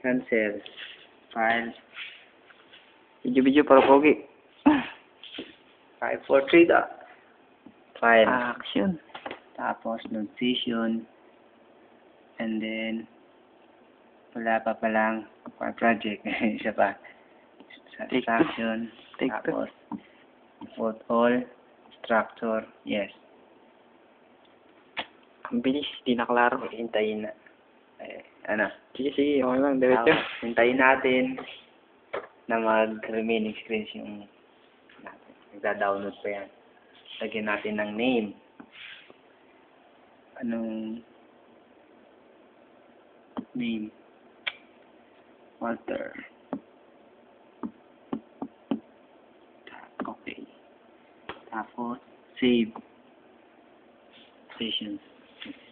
Cancel. File. Video para pogi. 5, 4, 3 da. File. Action. Tapos, notification. And then, wala pa palang project. Isa pa. Take Satisfaction. Take Tapos, vote all. Structure. Yes. Ang bilis, di na klaro. Hintayin na. Ano? Sige, okay lang, diretso. Tapos, hintayin natin na mag-remaining screens yung natin. Nagda-download pa yan. Lagyan natin ng name. Anong name? Walter. Okay. Tapos, save. Sessions.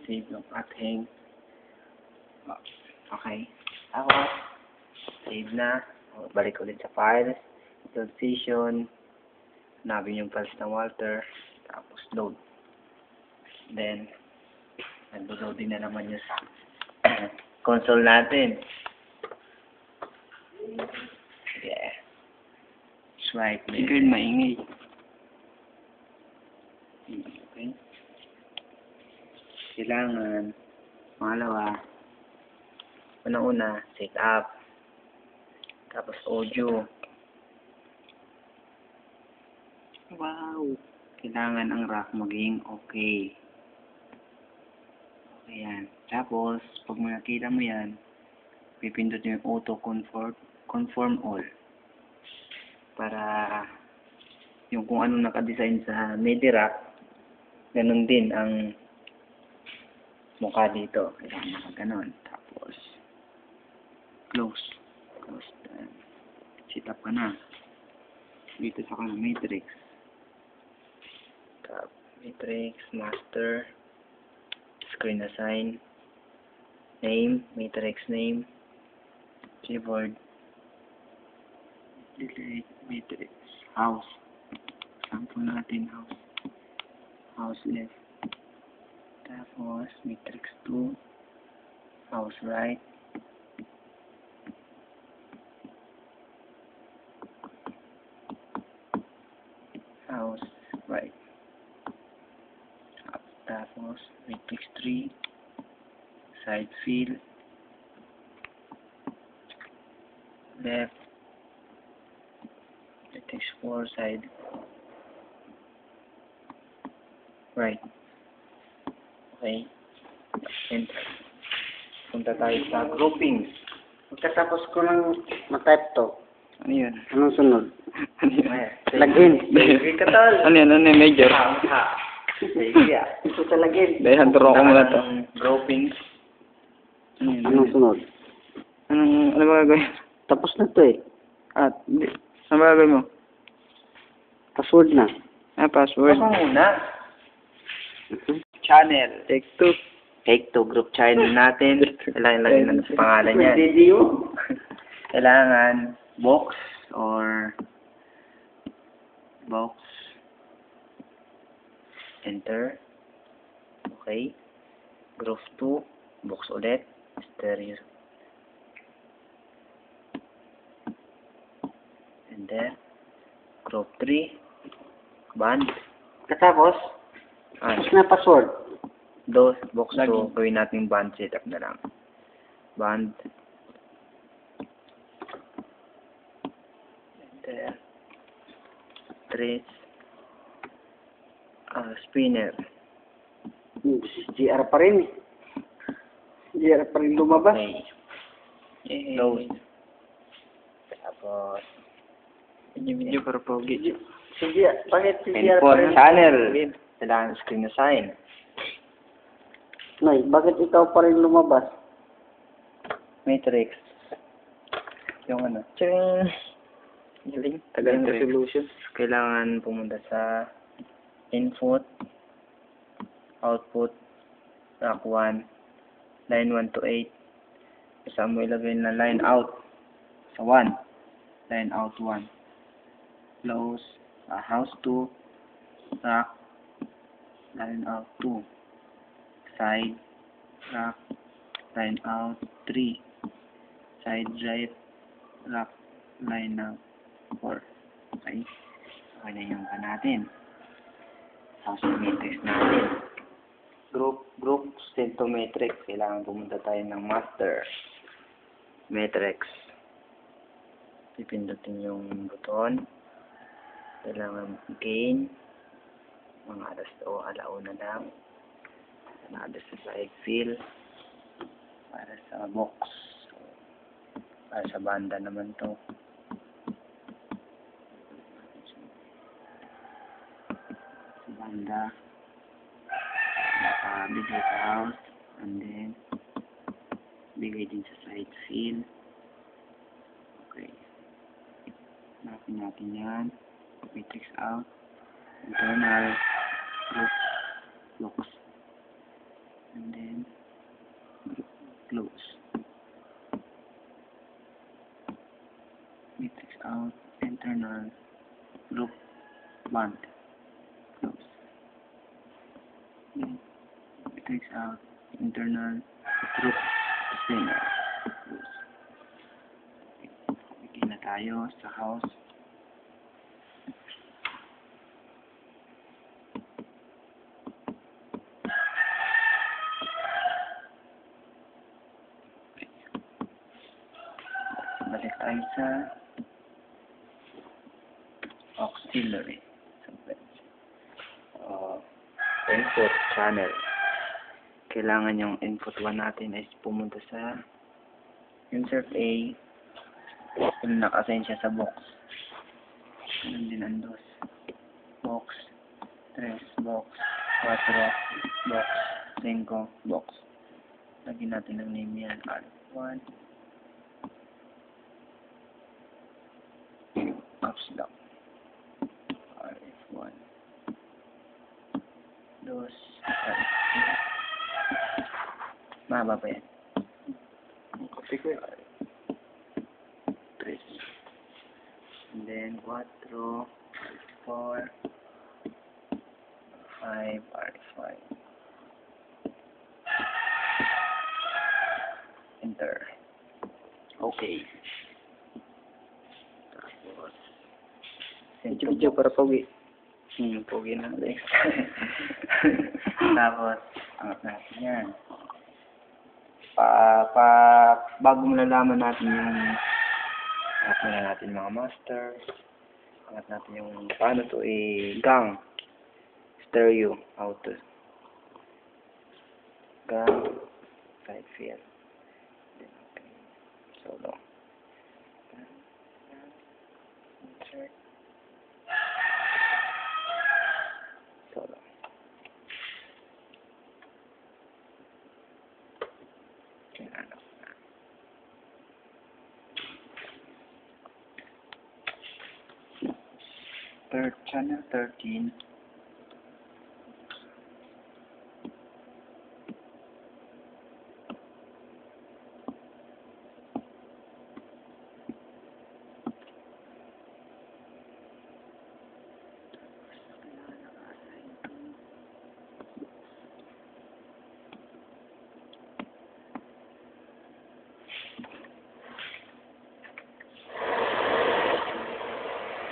Save ng ating. Okay. Tapos, save na. Balik ulit sa files. Load session. Hanapin yung files ng Walter. Tapos, load. Then, nag-loading na naman yung sa console natin. Yeah. Swipe. Sige, maingay. Okay. Kailangan, pangalawa, una-una, set up. Tapos audio. Wow! Kailangan ang rack maging okay. Okay yan. Tapos, pag makikita mo yan, pipindot yung auto conform all. Para yung kung ano nakadesign sa MIDI rack, ganun din ang mukha dito. Kailangan nakaganon. Tapos, close. Set up ka na. Dito sa kanang matrix. Tab, matrix, master, screen assign, name, matrix name, keyboard, delete, matrix, house. Sample natin house. House left. Tapos, matrix 2, house right. House right. Tapos, matrix 3, side fill, left, matrix 4, side, right. Okay. Enter. Punta tayo sa groupings. Pagkatapos ko ng matype to, Ano yun? anong sunod? Ano yun? Login. Sige ka tol. Ano yun? Major? Sige ah. Ito sa login. Dahil hanturo ko muna to. Groupings. Ano yun? Anong sunod? Ano ba gagawin? Tapos na to eh. Hindi. Ano ba gagawin mo? Password na. Password. Baka muna. Mhm. Channel. Take 2. Take to group channel natin. Kailangan lagyan na sa pangalan niyan. Video. Kailangan box or box. Enter. Okay. Group 2. Box ulit. Stereo. Enter. Group 3. Band. Katapos, tapos na password. Box 2. Gawin natin band setup na lang. Band. Enter. Trace. Spinner. GR pa rin eh. GR pa rin lumabas. Okay. Close. Tapos, Video para pogi. Sige, bakit si GR pa import rin? channel. Kailangan screen assign. Noy, bakit ikaw pa rin lumabas? Matrix. Yung ano. Tring. Galing. Tagal ng Matrix. resolution. Kailangan pumunta sa input, output, rack 1, line 1 to 8. Kasama mo ilagay na line out sa 1. Line out 1. Close. House 2. Rack. Line out 2. Side. Rack. Line out 3. side right, lock, line up, 4. Okay. Okay na yung natin. Tapos yung matrix natin. Group centometric. Kailangan pumunta tayo ng master. Matrix. Pipindutin yung buton. Kailangan gain. Mga alas o alauna lang. Alas sa side fill. Para sa box. Para sa banda naman to. Sa banda. Bigay sa house. And then bigay din sa side fill. Okay. Napin natin yan. Matrix out. Internal. Group. Locks. And then close. Matrix out. Internal. Group. Band. Close. Then matrix out. Internal. Group. Spinner. Close. Bigyan na tayo sa house. Balik tayo sa auxiliary. Input channel. Kailangan yung input 1 natin ay pumunta sa insert A. Kung naka-assign siya sa box. Ganun din ang dos. Box. 3. Box. 4. Box. 5. Box. Lagyan natin ng name yan. R1. Ups down. RF1. Dos. RF2. Mahaba pa yan. Copy ko eh. 3. And then 4. RF4. 5. RF5. Enter. Okay. Tapos Video para pogi. pogi na Alex. Tapos, angat natin yan. Bago malalaman natin yung angat muna natin mga master. Angat natin yung paano to gang. Stereo. Auto. Gang. Side field. Okay. Solo. Insert. Solo. Ano. Third channel 13.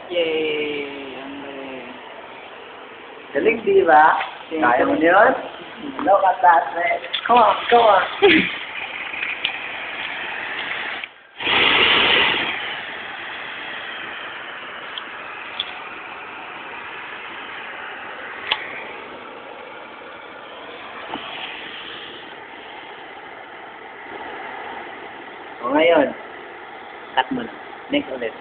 Yay! Ang galing. Galing, di ba? Kaya mo yun? Look at that, man. Come on, come on. O ngayon, cut mo na. Next ulit.